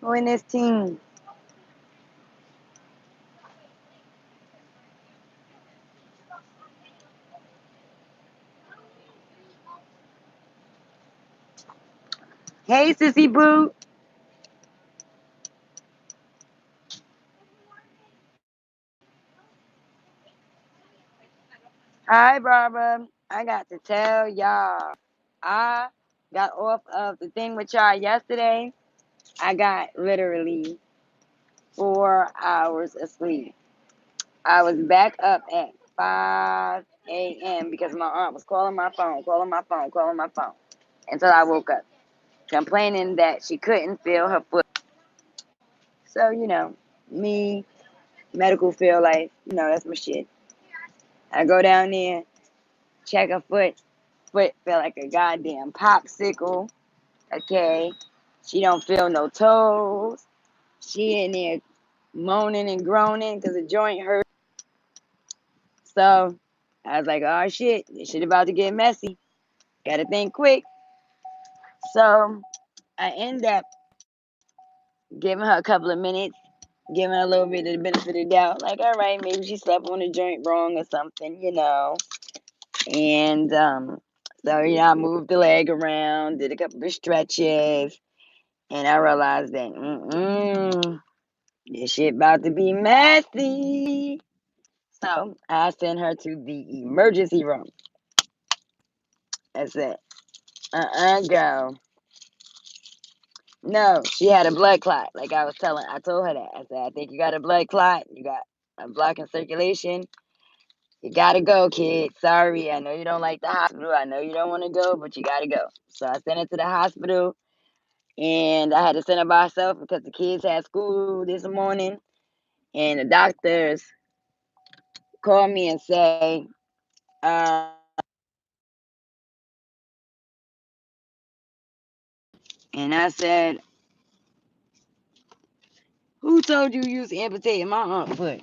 Who in this team? Hey, Sissy Boo. Hi, Barbara. I got to tell y'all. I got off of the thing with y'all yesterday. I got literally 4 hours of sleep. I was back up at 5 a.m. because my aunt was calling my phone, calling my phone, calling my phone until I woke up, complaining that she couldn't feel her foot. So, me, medical field life, that's my shit. I go down there, check her foot. Foot feel like a goddamn popsicle. Okay. She don't feel no toes. She in there moaning and groaning because the joint hurt. So I was like, oh shit, this shit about to get messy. Gotta think quick. So I end up giving her a couple of minutes, giving her a little bit of the benefit of the doubt. Like, all right, maybe she slept on the joint wrong or something. And so, I moved the leg around, did a couple of stretches, and I realized that, this shit about to be messy. So I sent her to the emergency room. I said, girl. No, she had a blood clot. Like I told her that. I said, I think you got a blood clot. You got a block in circulation. You gotta go, kid. Sorry, I know you don't like the hospital. I know you don't want to go, but you gotta go. So I sent her to the hospital, and I had to send her by herself because the kids had school this morning, and the doctors called me and say, uh, and I said, who told you was amputating my aunt foot?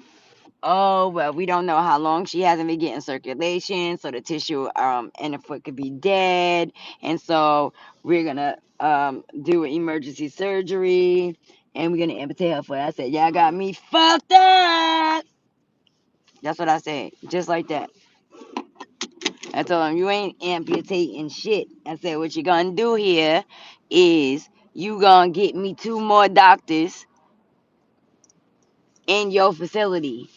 Oh, well, we don't know how long she hasn't been getting circulation, so the tissue in the foot could be dead. And so we're gonna do an emergency surgery and we're gonna amputate her foot. I said, y'all got me fucked up. That's what I said. Just like that. I told him, you ain't amputating shit. I said, what you gonna do here is you gonna get me 2 more doctors in your facility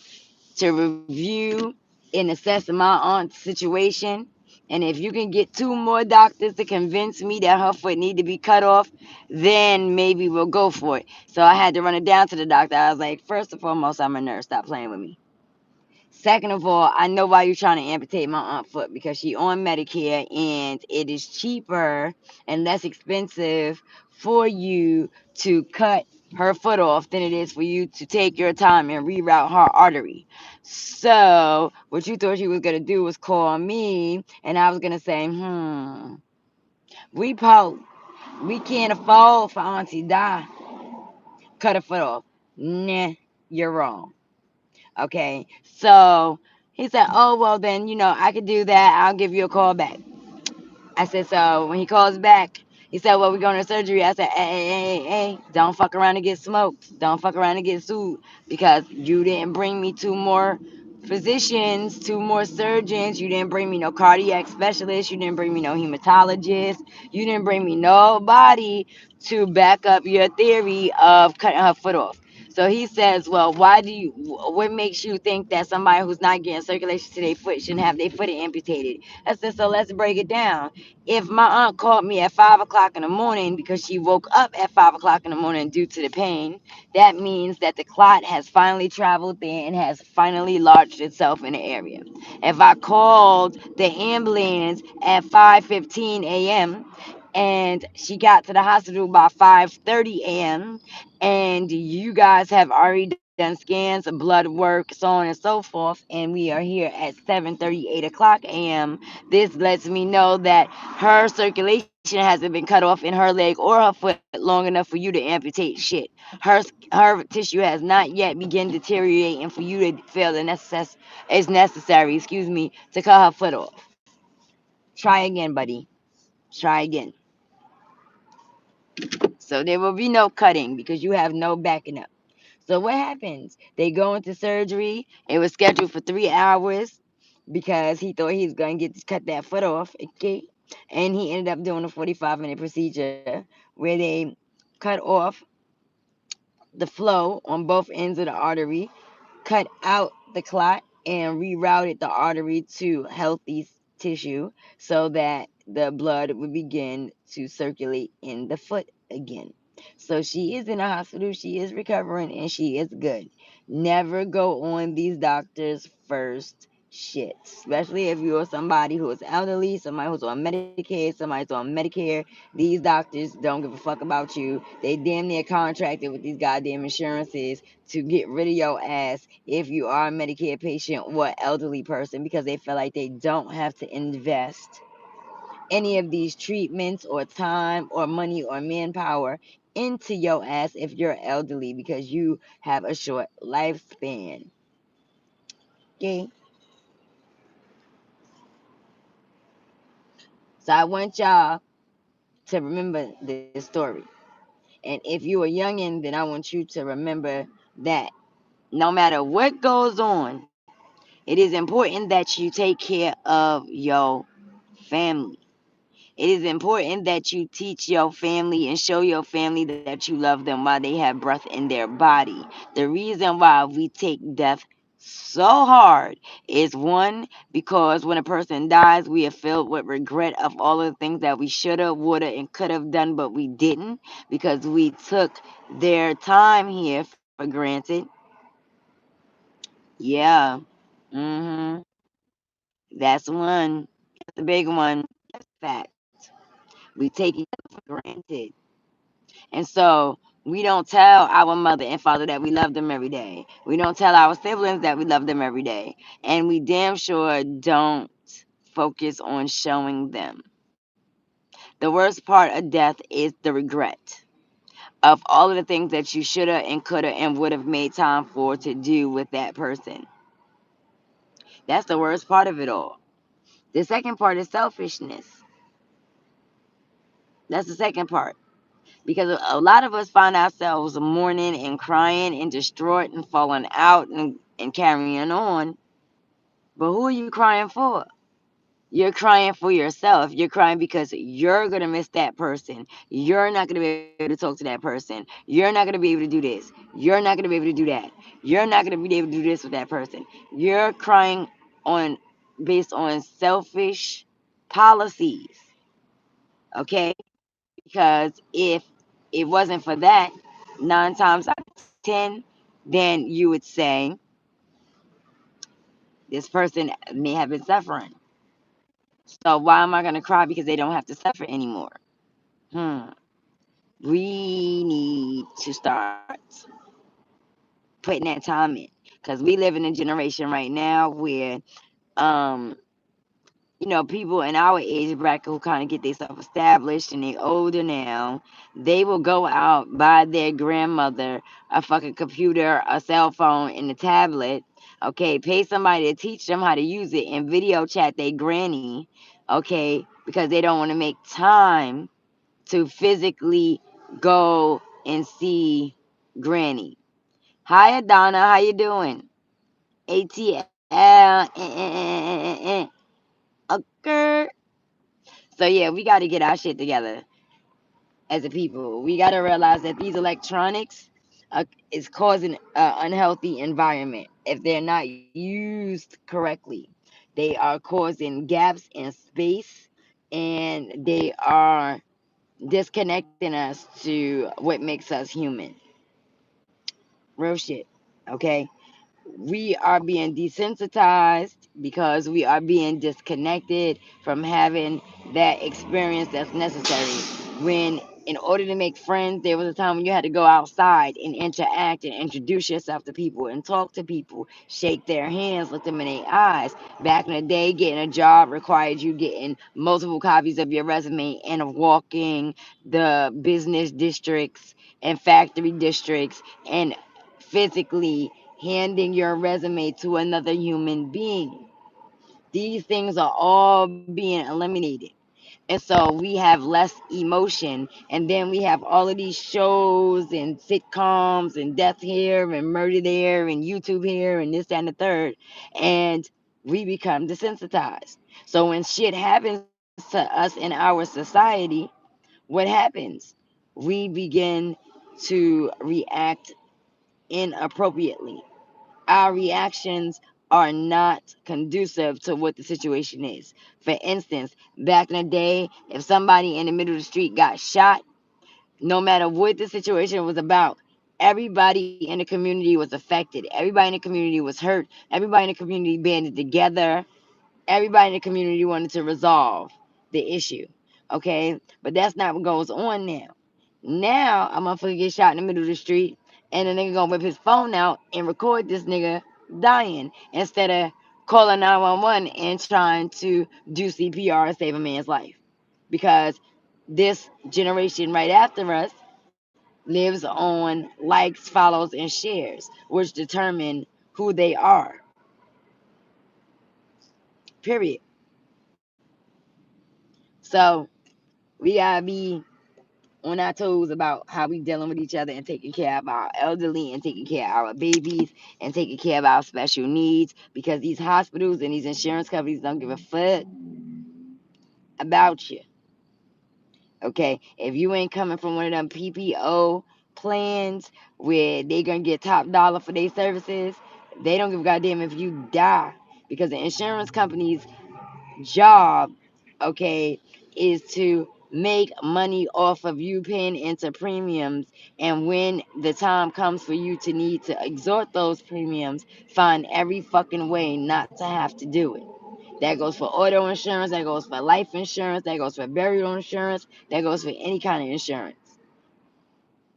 to review and assess my aunt's situation. And if you can get 2 more doctors to convince me that her foot need to be cut off, then maybe we'll go for it. So I had to run it down to the doctor. I was like, first and foremost, I'm a nurse. Stop playing with me. Second of all, I know why you're trying to amputate my aunt foot because she on Medicare and it is cheaper and less expensive for you to cut her foot off than it is for you to take your time and reroute her artery. So what you thought she was gonna do was call me and I was gonna say, we po we can't afford for Auntie Di cut her foot off. Nah, you're wrong. Okay, so he said, oh, well, then, I could do that. I'll give you a call back. I said, so when he calls back, he said, well, we're going to surgery. I said, hey, don't fuck around and get smoked. Don't fuck around and get sued because you didn't bring me 2 more physicians, 2 more surgeons. You didn't bring me no cardiac specialist. You didn't bring me no hematologist. You didn't bring me nobody to back up your theory of cutting her foot off. So he says, well, what makes you think that somebody who's not getting circulation to their foot shouldn't have their foot amputated? I said, so let's break it down. If my aunt called me at 5 o'clock in the morning because she woke up at 5 o'clock in the morning due to the pain, that means that the clot has finally traveled there and has finally lodged itself in the area. If I called the ambulance at 5:15 a.m., and she got to the hospital by 5:30 a.m., and you guys have already done scans, blood work, so on and so forth, and we are here at 7:30, 8 o'clock a.m., this lets me know that her circulation hasn't been cut off in her leg or her foot long enough for you to amputate shit. Her tissue has not yet begun deteriorating for you to feel it's necessary, to cut her foot off. Try again, buddy. Try again. So there will be no cutting because you have no backing up. So what happens? They go into surgery. It was scheduled for 3 hours because he thought he was going to get to cut that foot off. Okay. And he ended up doing a 45-minute procedure where they cut off the flow on both ends of the artery, cut out the clot, and rerouted the artery to healthy tissue so that the blood would begin to circulate in the foot again. So she is in a hospital, she is recovering, and she is good. Never go on these doctors' first shit, especially if you're somebody who is elderly, somebody who's on Medicaid, somebody's on Medicare. These doctors don't give a fuck about you. They damn near contracted with these goddamn insurances to get rid of your ass if you are a Medicare patient or elderly person because they feel like they don't have to invest any of these treatments or time or money or manpower into your ass if you're elderly because you have a short lifespan. Okay? So I want y'all to remember this story. And if you're a youngin', then I want you to remember that no matter what goes on, it is important that you take care of your family. It is important that you teach your family and show your family that you love them while they have breath in their body. The reason why we take death so hard is one, because when a person dies, we are filled with regret of all of the things that we should have, would have, and could have done, but we didn't because we took their time here for granted. Yeah. Mm-hmm. That's one. That's a big one. That's a fact. We take each other for granted. And so we don't tell our mother and father that we love them every day. We don't tell our siblings that we love them every day. And we damn sure don't focus on showing them. The worst part of death is the regret of all of the things that you should have and could have and would have made time for to do with that person. That's the worst part of it all. The second part is selfishness. That's the second part. Because a lot of us find ourselves mourning and crying and distraught and falling out and carrying on. But who are you crying for? You're crying for yourself. You're crying because you're going to miss that person. You're not going to be able to talk to that person. You're not going to be able to do this. You're not going to be able to do that. You're not going to be able to do this with that person. You're crying on based on selfish policies. Okay? Because if it wasn't for that, 9 times out of 10, then you would say this person may have been suffering. So why am I going to cry because they don't have to suffer anymore? Hmm. We need to start putting that time in because we live in a generation right now where um people in our age bracket who kind of get themselves established and they older now, they will go out, buy their grandmother a fucking computer, a cell phone, and a tablet. Okay, pay somebody to teach them how to use it and video chat their granny. Okay, because they don't want to make time to physically go and see granny. Hi, Adonna, how you doing? ATL. Okay. So yeah, we got to get our shit together as a people. We got to realize that these electronics is causing an unhealthy environment if they're not used correctly. They are causing gaps in space, and they are disconnecting us to what makes us human. Real shit. Okay. We are being desensitized because we are being disconnected from having that experience that's necessary. When, in order to make friends, there was a time when you had to go outside and interact and introduce yourself to people and talk to people, shake their hands, look them in their eyes. Back in the day, getting a job required you getting multiple copies of your resume and walking the business districts and factory districts and physically handing your resume to another human being. These things are all being eliminated. And so we have less emotion. And then we have all of these shows and sitcoms and death here and murder there and YouTube here and this, that, and the third. And we become desensitized. So when shit happens to us in our society, what happens? We begin to react inappropriately. Our reactions are not conducive to what the situation is. For instance, back in the day, if somebody in the middle of the street got shot, no matter what the situation was about, everybody in the community was affected. Everybody in the community was hurt. Everybody in the community banded together. Everybody in the community wanted to resolve the issue. Okay? But that's not what goes on now. Now, a motherfucker get shot in the middle of the street, and the nigga gonna whip his phone out and record this nigga dying instead of calling 911 and trying to do CPR and save a man's life. Because this generation right after us lives on likes, follows, and shares, which determine who they are. Period. So we gotta be on our toes about how we dealing with each other and taking care of our elderly and taking care of our babies and taking care of our special needs, because these hospitals and these insurance companies don't give a fuck about you. Okay, if you ain't coming from one of them PPO plans where they gonna get top dollar for their services, they don't give a goddamn if you die, because the insurance companies job, okay, is to make money off of you paying into premiums. And when the time comes for you to need to exhort those premiums, find every fucking way not to have to do it. That goes for auto insurance, that goes for life insurance, that goes for burial insurance, that goes for any kind of insurance.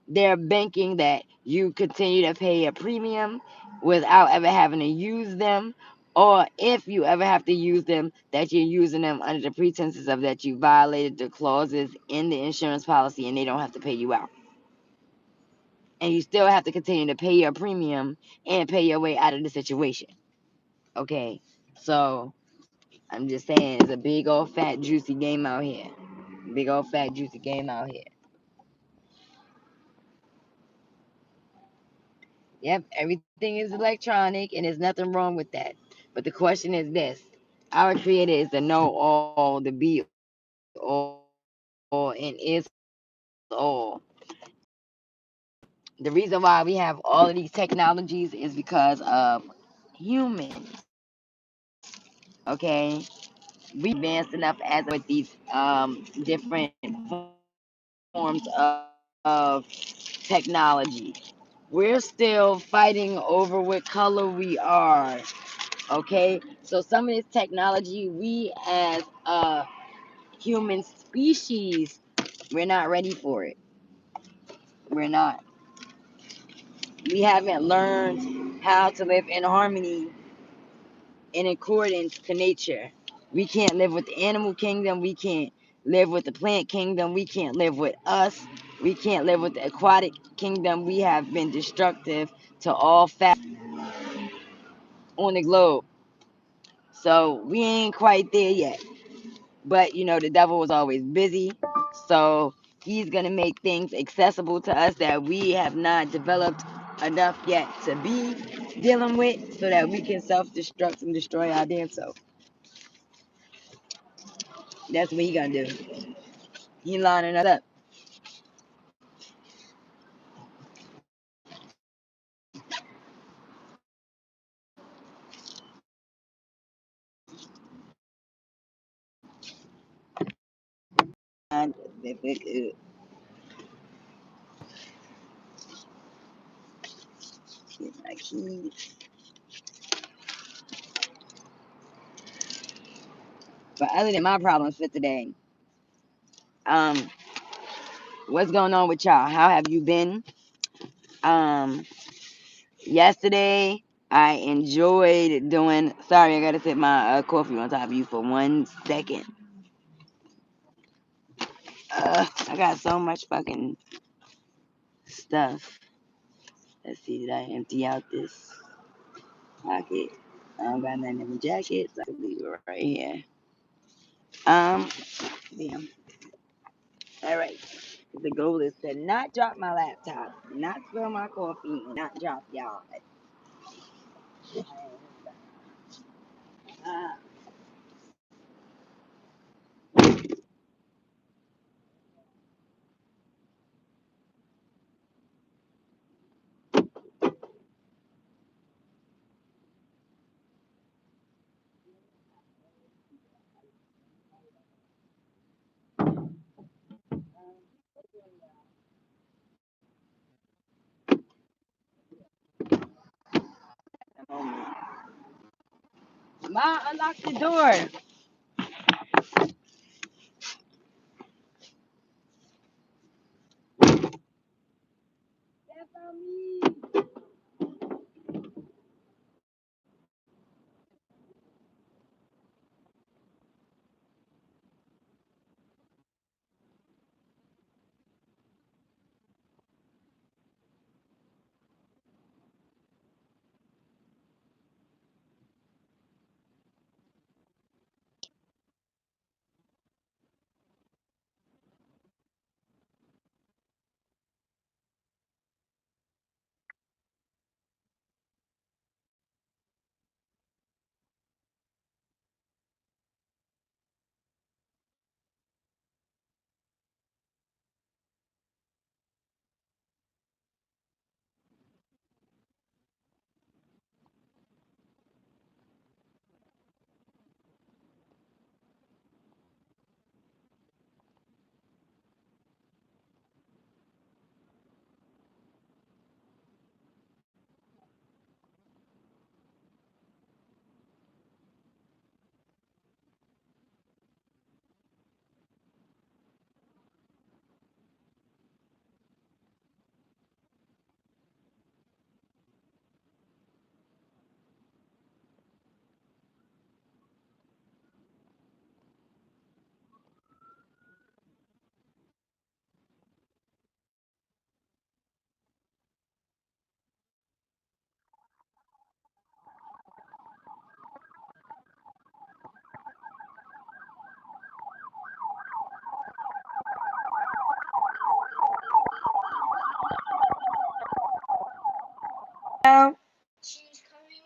They're banking that you continue to pay a premium without ever having to use them, or if you ever have to use them, that you're using them under the pretenses of that you violated the clauses in the insurance policy and they don't have to pay you out. And you still have to continue to pay your premium and pay your way out of the situation. Okay, so I'm just saying, it's a big old fat juicy game out here. Big old fat juicy game out here. Yep, everything is electronic and there's nothing wrong with that. But the question is this: our creator is the know all, the be all, and is all. The reason why we have all of these technologies is because of humans. Okay? We advanced enough as with these different forms of technology. We're still fighting over what color we are. Okay, so some of this technology, we as a human species, we're not ready for it. We're not. We haven't learned how to live in harmony in accordance to nature. We can't live with the animal kingdom. We can't live with the plant kingdom. We can't live with us. We can't live with the aquatic kingdom. We have been destructive to all facts on the globe. So we ain't quite there yet. But the devil was always busy. So he's going to make things accessible to us that we have not developed enough yet to be dealing with, so that we can self destruct and destroy our damn self. That's what he going to do. He lining us up. But other than my problems for today, um, what's going on with y'all? How have you been? Um, Yesterday I enjoyed doing. Sorry, I gotta sit my coffee on top of you for 1 second. I got so much fucking stuff. Let's see, did I empty out this pocket? I don't got nothing in my jacket, so I can leave it right here. Um, damn. All right. The goal is to not drop my laptop, not spill my coffee, and not drop y'all. Uh, Ma, unlock the door. That's on me. Now, She's coming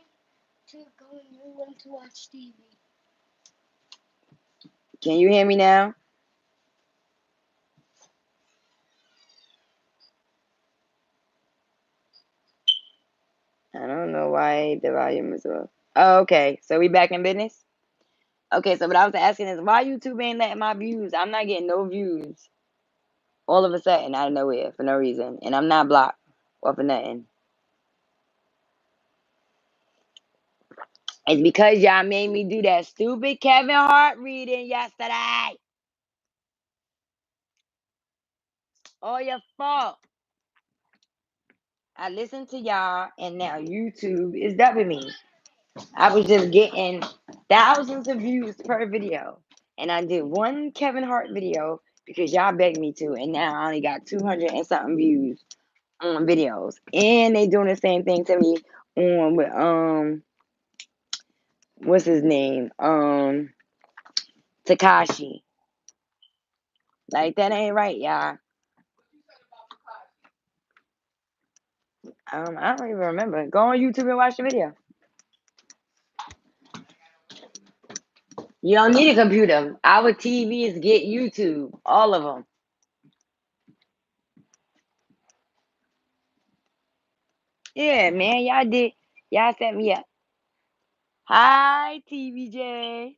to go in your room to watch TV. can you hear me now? I don't know why the volume is off. Oh, okay. So we back in business? Okay, so what I was asking is why YouTube ain't letting my views? I'm not getting no views all of a sudden out of nowhere for no reason. And I'm not blocked or for nothing. It's because y'all made me do that stupid Kevin Hart reading yesterday. All your fault. I listened to y'all and now YouTube is dubbing me. I was just getting thousands of views per video. And I did one Kevin Hart video because y'all begged me to. And now I only got 200 and something views on videos. And they doing the same thing to me on with what's his name? Takashi. Like that ain't right, y'all. I don't even remember. Go on YouTube and watch the video. You don't need a computer. Our TVs get YouTube. All of them. Yeah, man. Y'all did. Y'all set me up. Hi, TVJ.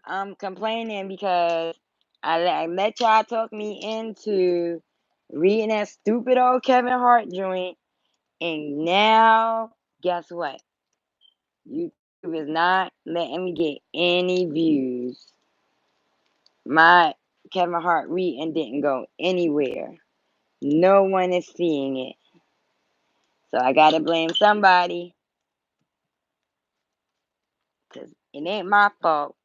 I'm complaining because I let y'all talk me into reading that stupid old Kevin Hart joint, and now guess what? YouTube is not letting me get any views. My Kevin Hart reading didn't go anywhere. No one is seeing it. So I gotta blame somebody because it ain't my fault.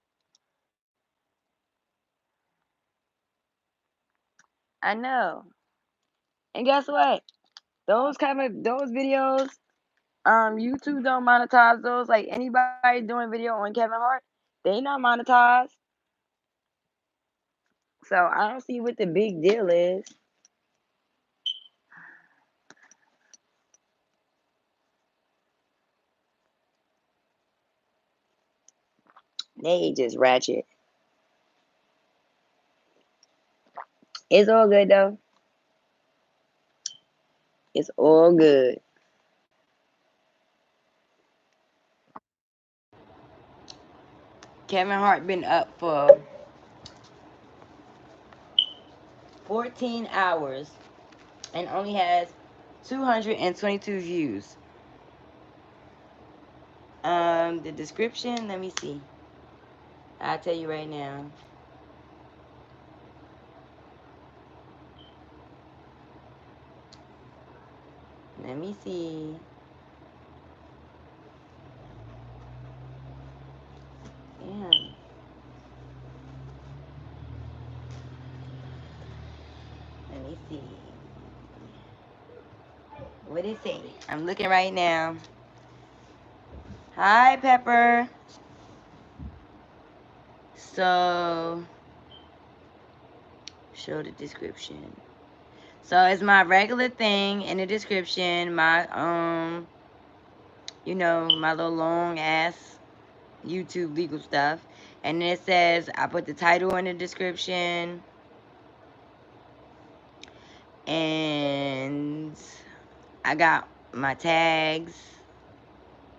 I know. And guess what? Those videos, YouTube don't monetize those. Like anybody doing video on Kevin Hart, They not monetized. So I don't see what the big deal is. They just ratchet. It's all good though. It's all good. Kevin Hart been up for 14 hours and only has 222 views. The description, let me see. I'll tell you right now. Let me see. Damn. Let me see. What is it? I'm looking right now. Hi, Pepper. So, show the description. So it's my regular thing in the description. My my little long ass YouTube legal stuff, and then it says I put the title in the description, and I got my tags,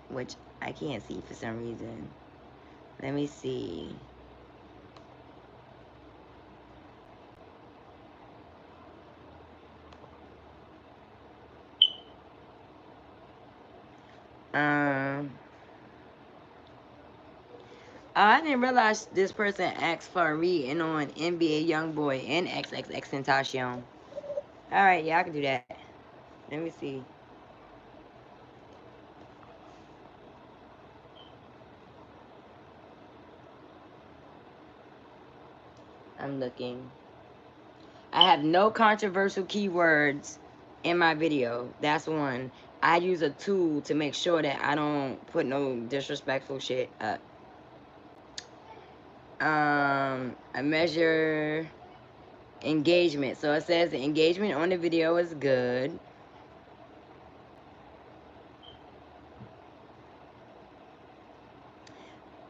which I can't see for some reason. Let me see. I didn't realize this person asked for a reading on NBA YoungBoy and XXXTentacion. Alright, yeah, I can do that. Let me see. I'm looking. I have no controversial keywords in my video. That's one. I use a tool to make sure that I don't put no disrespectful shit up. I measure engagement. So it says the engagement on the video is good.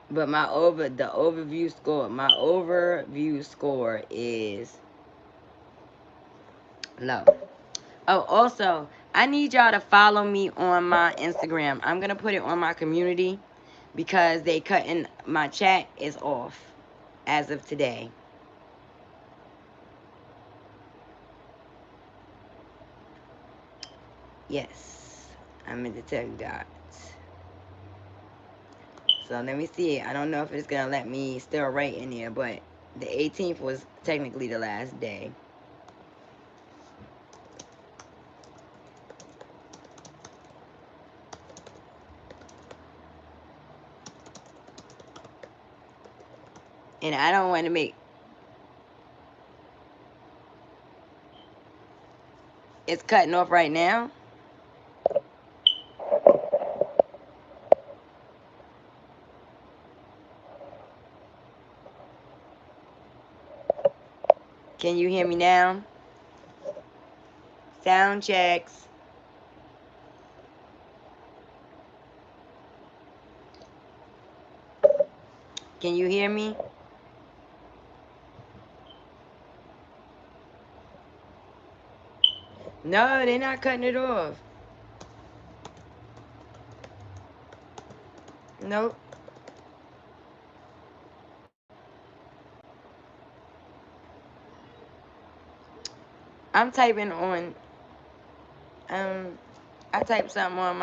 But my overview score is low. Oh, also, I need y'all to follow me on my Instagram. I'm gonna put it on my community because they cutting my chat is off as of today. Yes, I meant to tell you that. So let me see. I don't know if it's gonna let me still write in there, but the 18th was technically the last day. And I don't want to make... It's cutting off right now. Can you hear me now? Sound checks. Can you hear me? No, they're not cutting it off. Nope. I'm typing I typed something on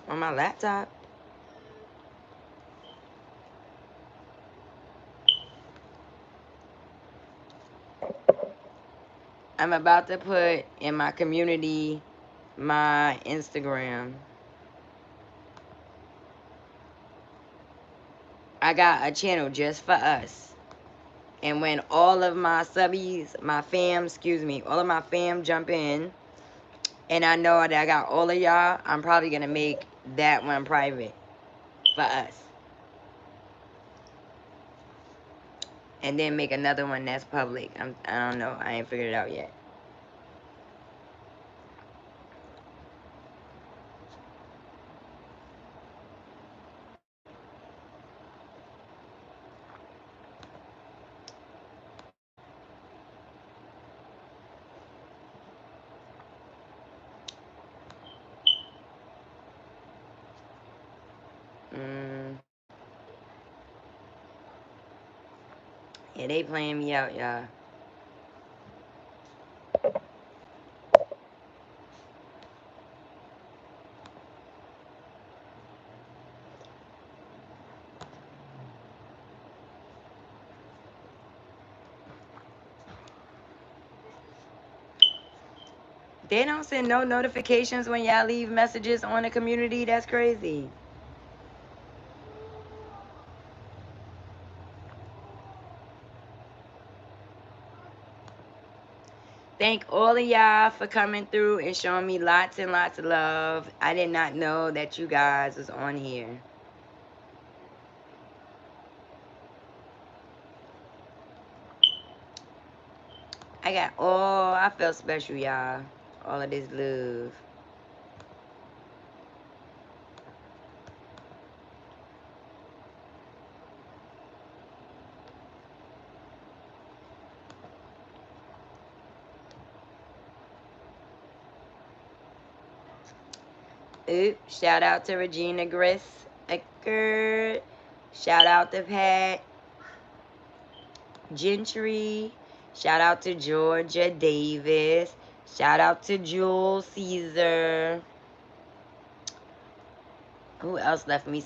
my laptop. I'm about to put in my community my Instagram. I got a channel just for us. And when all of my subbies, all of my fam jump in, and I know that I got all of y'all, I'm probably gonna make that one private. for us. And then make another one that's public. I don't know. I ain't figured it out yet. Mm, yeah, they playing me out, y'all. They don't send no notifications when y'all leave messages on the community. That's crazy. Thank all of y'all for coming through and showing me lots and lots of love. I did not know that you guys was on here. I felt special, y'all. All of this love. Oop, shout out to Regina Griss Eckert. Shout out to Pat Gentry. Shout out to Georgia Davis. Shout out to Jules Caesar. Who else left me some?